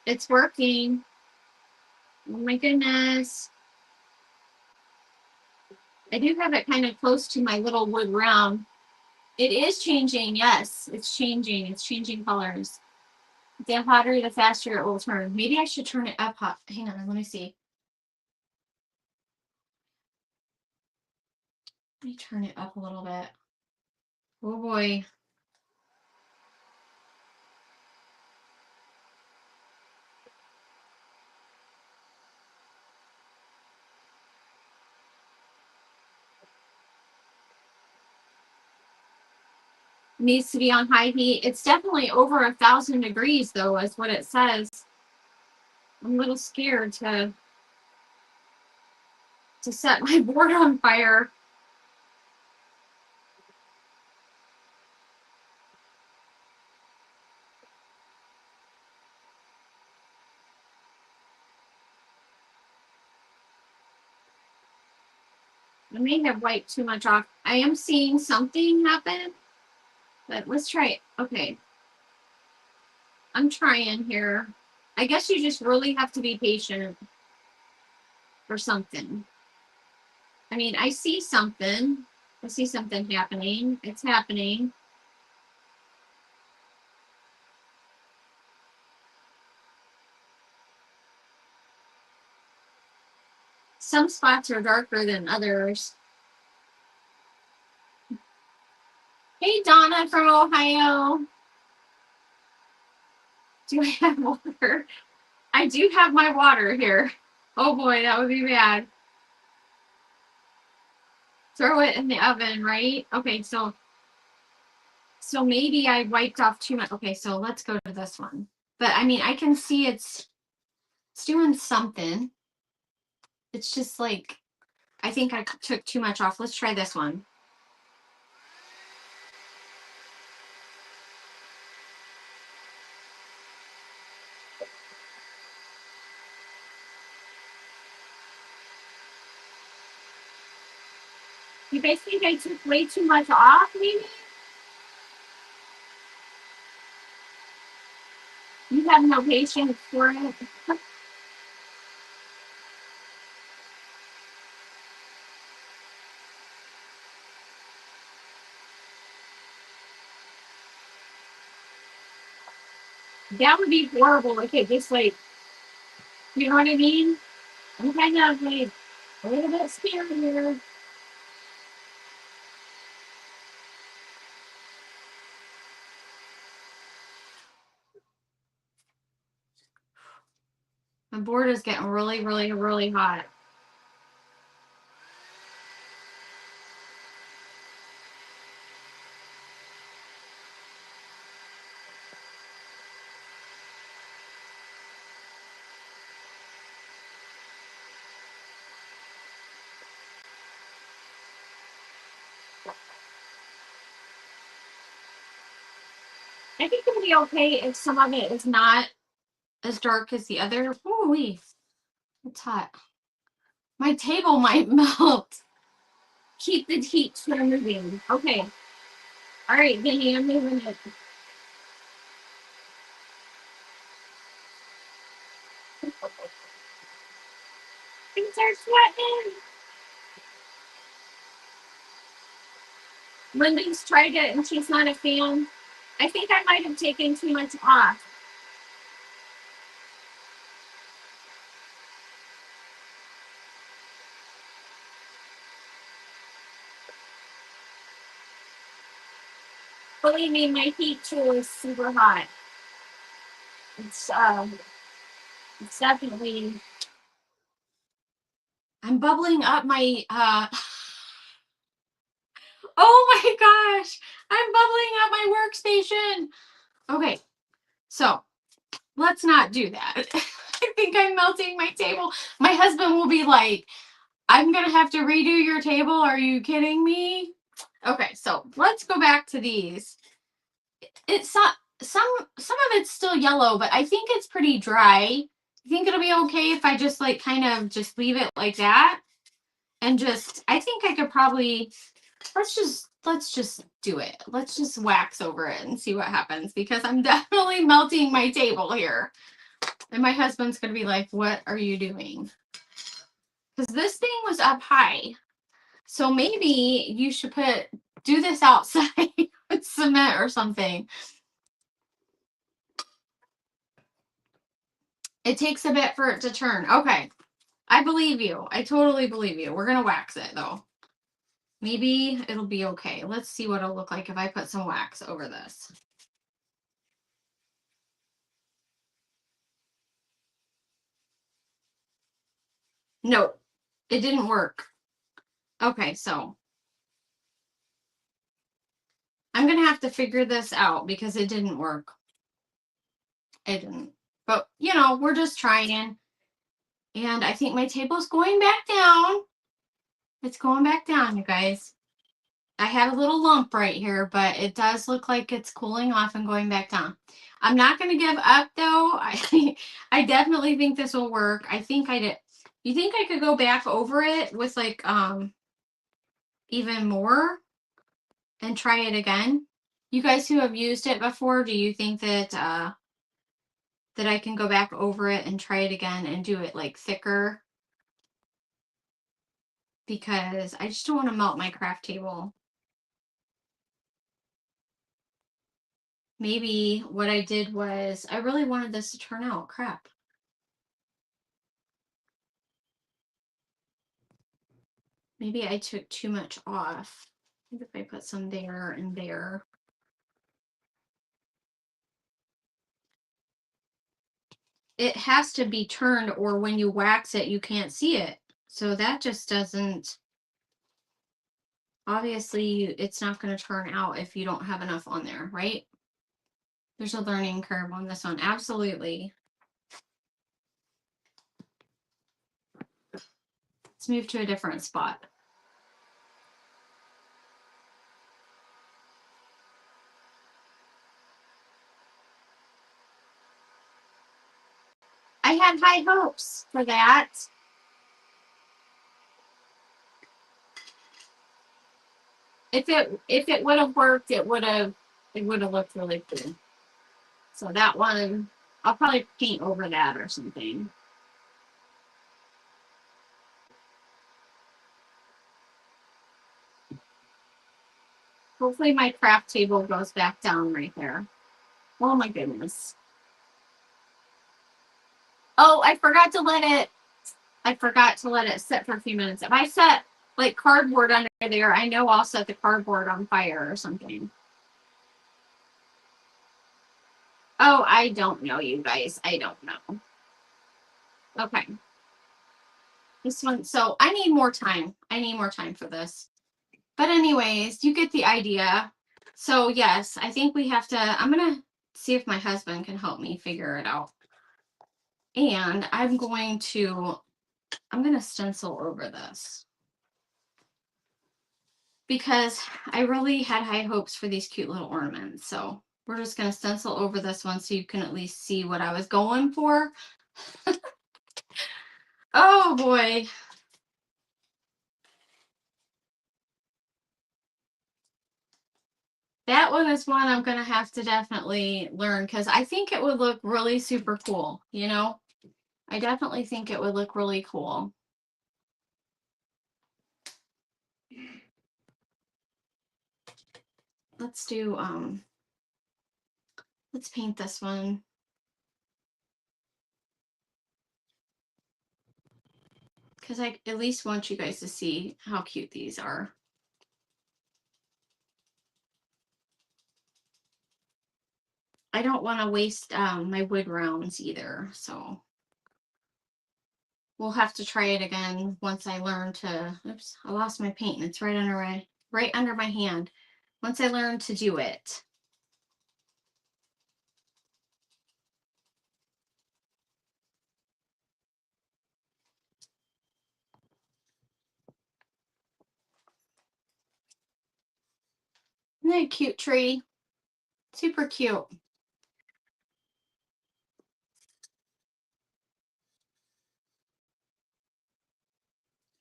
It's working. Oh my goodness. I do have it kind of close to my little wood round. It is changing. Yes, it's changing. It's changing colors. The hotter, the faster it will turn. Maybe I should turn it up hot. Hang on, let me see. Let me turn it up a little bit. Oh boy. Needs to be on high heat. It's definitely over 1,000 degrees though, is what it says. I'm a little scared to set my board on fire. I may have wiped too much off. I am seeing something happen, but let's try it. Okay. I'm trying here. I guess you just really have to be patient for something. I mean, I see something. I see something happening. It's happening. Some spots are darker than others. Hey, Donna from Ohio. Do I have water? I do have my water here. Oh boy, that would be bad. Throw it in the oven, right? Okay, so maybe I wiped off too much. Okay, so let's go to this one. But I mean, I can see it's doing something. It's just like, I think I took too much off. Let's try this one. You guys think I took way too much off, maybe? You have no patience for it. That would be horrible if it just like, you know what I mean? I'm kind of like a little bit scared here. My board is getting really, really, really hot. I think it'll be okay if some of it is not as dark as the other. Ooh, it's hot. My table might melt. Keep the heat moving. Okay. All right, Vinny, I'm moving it. Things are sweating. Linda's tried it and she's not a fan. I think I might have taken too much off. Believe me, my heat tool is super hot. It's definitely. I'm bubbling up my oh my gosh, I'm bubbling up my workstation. Okay, so let's not do that. I think I'm melting my table. My husband will be like, I'm gonna have to redo your table. Are you kidding me? Okay, so let's go back to these. It's not some of it's still yellow, but I think it's pretty dry. I think it'll be okay if I just like kind of just leave it like that and just, I think I could probably, let's just do it. Let's just wax over it and see what happens, because I'm definitely melting my table here. And my husband's going to be like, what are you doing? Because this thing was up high. So maybe you should do this outside with cement or something. It takes a bit for it to turn. Okay. I believe you. I totally believe you. We're going to wax it though. Maybe it'll be okay. Let's see what it'll look like if I put some wax over this. No, it didn't work. Okay, so I'm going to have to figure this out because it didn't work. It didn't. But, you know, we're just trying. And I think my table's going back down. It's going back down, you guys. I have a little lump right here, but it does look like it's cooling off and going back down. I'm not going to give up, though. I definitely think this will work. I think I did. You think I could go back over it with like even more and try it again? You guys who have used it before, do you think that that I can go back over it and try it again and do it like thicker? Because I just don't want to melt my craft table. Maybe what I did was I really wanted this to turn out. Crap. Maybe I took too much off. I think if I put some there and there. It has to be turned, or when you wax it, you can't see it. So that just doesn't, obviously, it's not going to turn out if you don't have enough on there, right? There's a learning curve on this one. Absolutely. Let's move to a different spot. I had high hopes for that. If it would have worked, it would have looked really cool. So that one, I'll probably paint over that or something. Hopefully my craft table goes back down right there. Oh my goodness. Oh, I forgot to let it sit for a few minutes. If I set like cardboard under there, I know I'll set the cardboard on fire or something. Oh, I don't know, you guys. I don't know. Okay. This one, so I need more time. I need more time for this. But anyways, you get the idea. So yes, I think we have to, I'm going to see if my husband can help me figure it out. And I'm going to stencil over this. Because I really had high hopes for these cute little ornaments. So we're just going to stencil over this one so you can at least see what I was going for. Oh boy. That one is one I'm going to have to definitely learn because I think it would look really super cool, you know? I definitely think it would look really cool. Let's do, let's paint this one. Because I at least want you guys to see how cute these are. I don't want to waste my wood rounds either, so we'll have to try it again once I learn to, oops, I lost my paint and it's right under my hand. Once I learn to do it. Isn't that a cute tree? Super cute.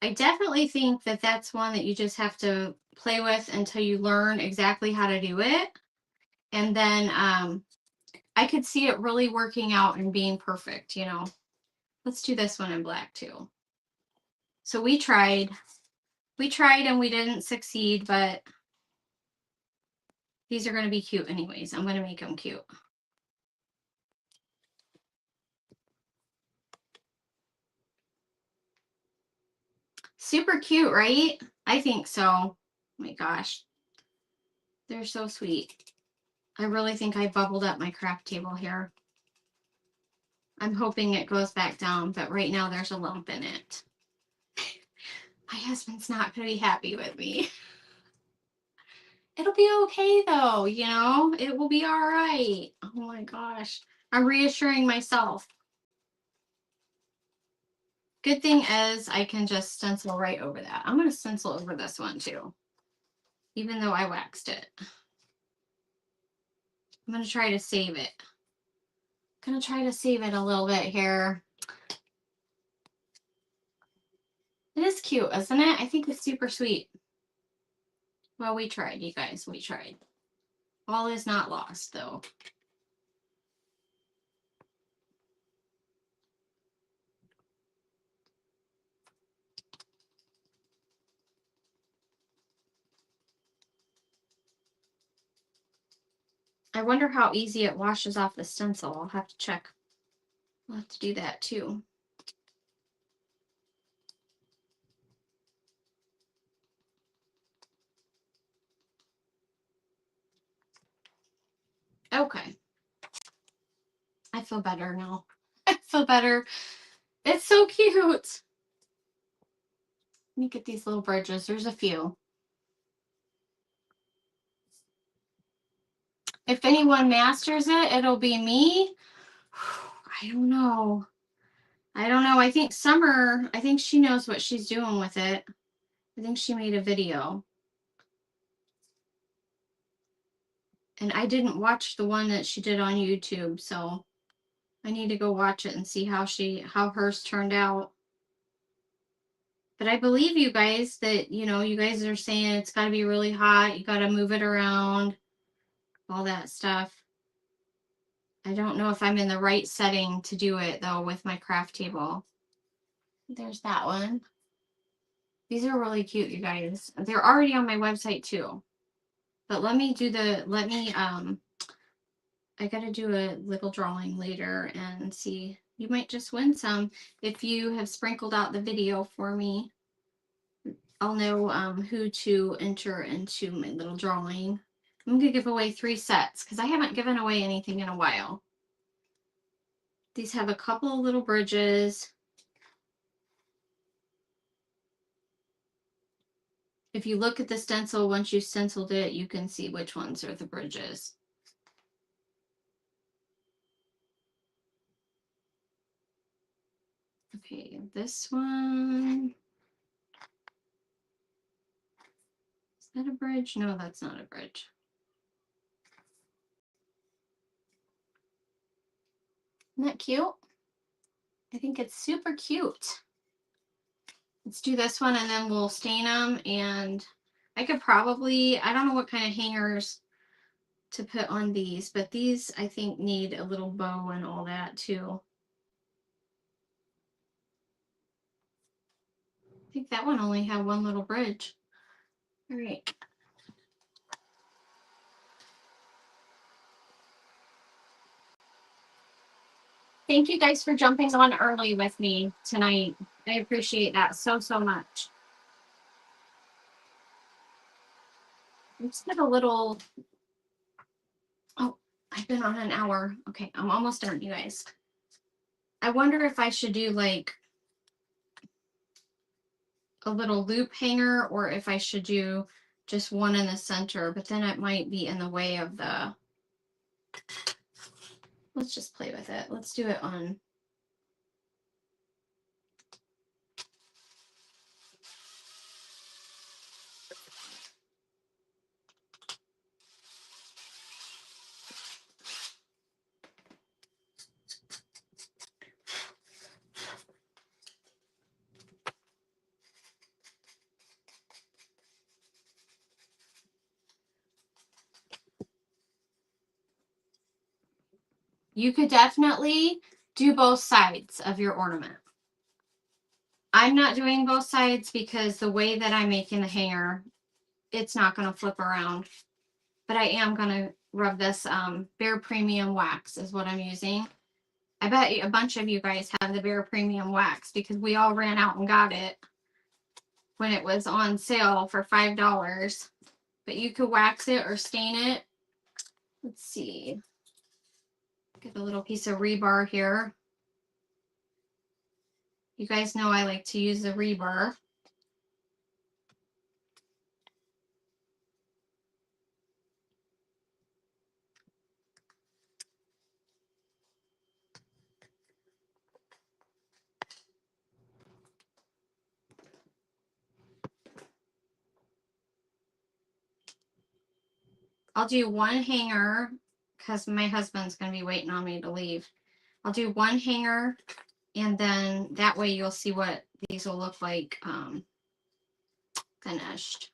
I definitely think that that's one that you just have to play with until you learn exactly how to do it. And then I could see it really working out and being perfect, you know. Let's do this one in black too. So we tried and we didn't succeed, but these are going to be cute anyways. I'm going to make them cute. Super cute, right? I think so. Oh my gosh. They're so sweet. I really think I bubbled up my craft table here. I'm hoping it goes back down, but right now there's a lump in it. My husband's not going to be happy with me. It'll be okay though, you know? It will be all right. Oh my gosh. I'm reassuring myself. Good thing is I can just stencil right over that. I'm going to stencil over this one too, even though I waxed it. I'm going to try to save it. I'm going to try to save it a little bit here. It is cute, isn't it? I think it's super sweet. Well, we tried, you guys. We tried. All is not lost, though. I wonder how easy it washes off the stencil. I'll have to check. I'll have to do that too. Okay. I feel better now. I feel better. It's so cute. Let me get these little bridges. There's a few. If anyone masters it, it'll be me. I don't know. I don't know. I think Summer, I think she knows what she's doing with it. I think she made a video. And I didn't watch the one that she did on YouTube, so I need to go watch it and see how hers turned out. But I believe you guys that, you guys are saying it's got to be really hot. You got to move it around, all that stuff. I don't know if I'm in the right setting to do it, though, with my craft table. There's that one. These are really cute, you guys. They're already on my website, too. But I got to do a little drawing later and see. You might just win some if you have sprinkled out the video for me. I'll know who to enter into my little drawing. I'm going to give away 3 sets because I haven't given away anything in a while. These have a couple of little bridges. If you look at the stencil, once you stenciled it, you can see which ones are the bridges. Okay, this one. Is that a bridge? No, that's not a bridge. Isn't that cute? I think it's super cute. Let's do this one and then we'll stain them. And I could probably, I don't know what kind of hangers to put on these, but these I think need a little bow and all that too. I think that one only had one little bridge. All right. Thank you guys for jumping on early with me tonight. I appreciate that so much. Let's get a little, oh, I've been on an hour. Okay, I'm almost done, you guys. I wonder if I should do like a little loop hanger or if I should do just one in the center, but then it might be in the way of the, let's just play with it. Let's do it on, you could definitely do both sides of your ornament. I'm not doing both sides because the way that I'm making the hanger, it's not going to flip around. But I am going to rub this Bare Premium wax is what I'm using. I bet a bunch of you guys have the Bare Premium wax because we all ran out and got it when it was on sale for $5. But you could wax it or stain it. Let's see. Get a little piece of rebar here. You guys know I like to use the rebar. I'll do one hanger because my husband's going to be waiting on me to leave. I'll do one hanger and then that way you'll see what these will look like finished.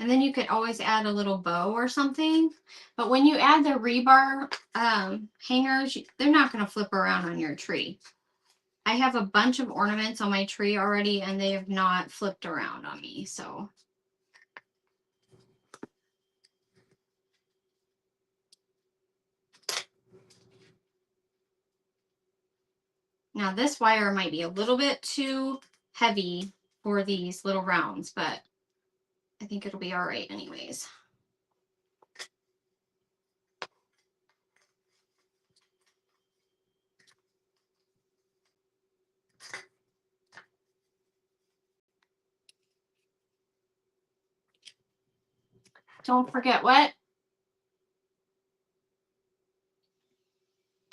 And then you could always add a little bow or something. But when you add the rebar hangers, they're not going to flip around on your tree. I have a bunch of ornaments on my tree already, and they have not flipped around on me. So now this wire might be a little bit too heavy for these little rounds, but I think it'll be all right anyways. Don't forget what?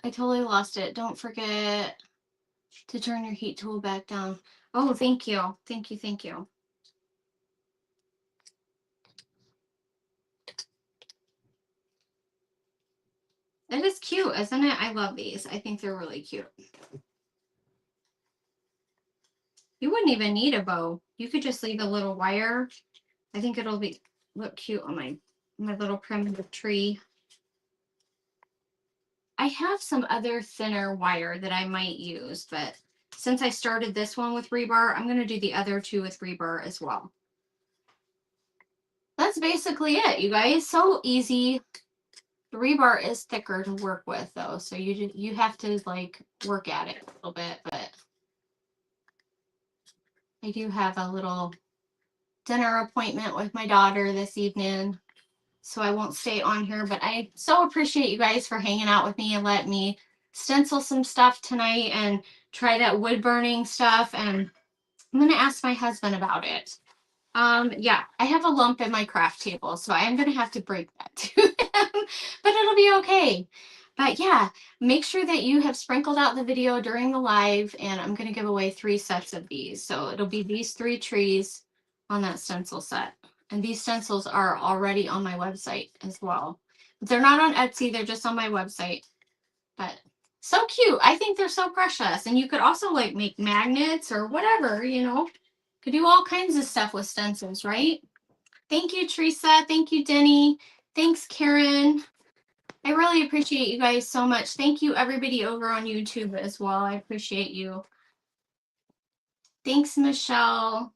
I totally lost it. Don't forget to turn your heat tool back down. Oh, thank you. Thank you. Thank you. It is cute, isn't it? I love these. I think they're really cute. You wouldn't even need a bow. You could just leave a little wire. I think it'll look cute on my little primitive tree. I have some other thinner wire that I might use, but since I started this one with rebar, I'm going to do the other two with rebar as well. That's basically it, you guys. So easy. The rebar is thicker to work with though, so you have to like work at it a little bit, but I do have a little dinner appointment with my daughter this evening, so I won't stay on here, but I so appreciate you guys for hanging out with me and letting me stencil some stuff tonight and try that wood burning stuff, and I'm going to ask my husband about it. Yeah, I have a lump in my craft table, so I am going to have to break that to him, but it'll be okay. But yeah, make sure that you have sprinkled out the video during the live, and I'm going to give away 3 sets of these. So it'll be these 3 trees on that stencil set. And these stencils are already on my website as well. But they're not on Etsy, they're just on my website. But so cute. I think they're so precious. And you could also like make magnets or whatever, you know. Could do all kinds of stuff with stencils, right? Thank you, Teresa. Thank you, Denny. Thanks, Karen. I really appreciate you guys so much. Thank you, everybody over on YouTube as well. I appreciate you. Thanks, Michelle.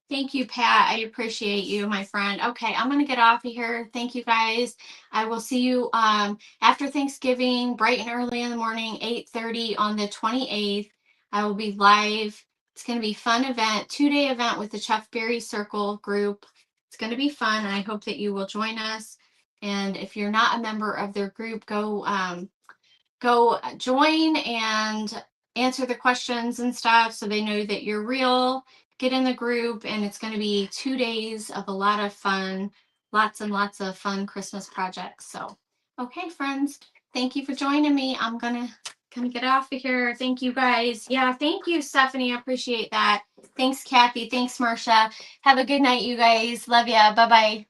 Thank you, Pat. I appreciate you, my friend. Okay, I'm going to get off of here. Thank you, guys. I will see you after Thanksgiving, bright and early in the morning, 8:30 on the 28th. I will be live. It's going to be a fun event, 2-day event with the Chef Berry Circle group. It's going to be fun. I hope that you will join us. And if you're not a member of their group, go join and answer the questions and stuff so they know that you're real. Get in the group, and it's going to be 2 days of a lot of fun, lots and lots of fun Christmas projects. So, okay, friends, thank you for joining me. I'm gonna get off of here. Thank you, guys. Yeah, thank you, Stephanie. I appreciate that. Thanks, Kathy. Thanks, Marcia. Have a good night, you guys. Love ya. Bye-bye.